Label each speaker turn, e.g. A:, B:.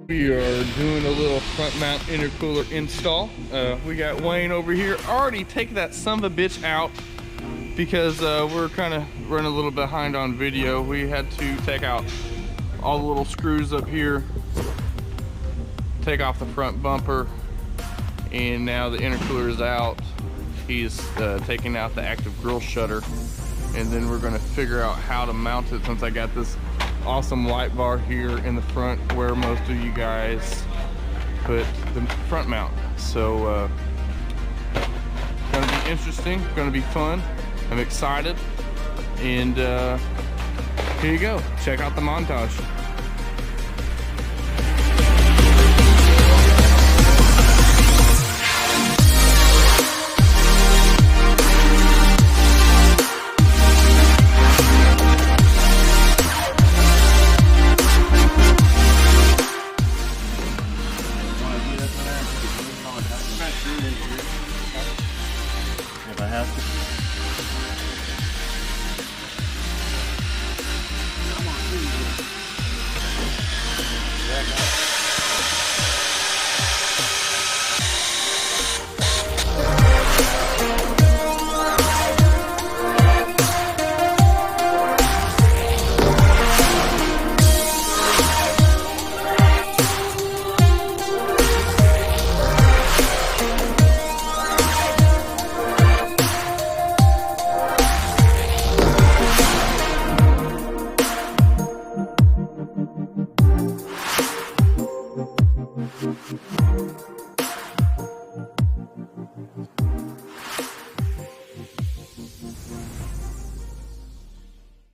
A: We are doing a little front mount intercooler install. We got Wayne over here. Already take that son of a bitch out because we're kind of running a little behind on video. We had to take out all the little screws up here, take off the front bumper, and now the intercooler is out. He's taking out the active grill shutter, and then we're gonna figure out how to mount it since I got this awesome light bar here in the front where most of you guys put the front mount. So gonna be interesting, gonna be fun. I'm excited, and here you go, check out the montage.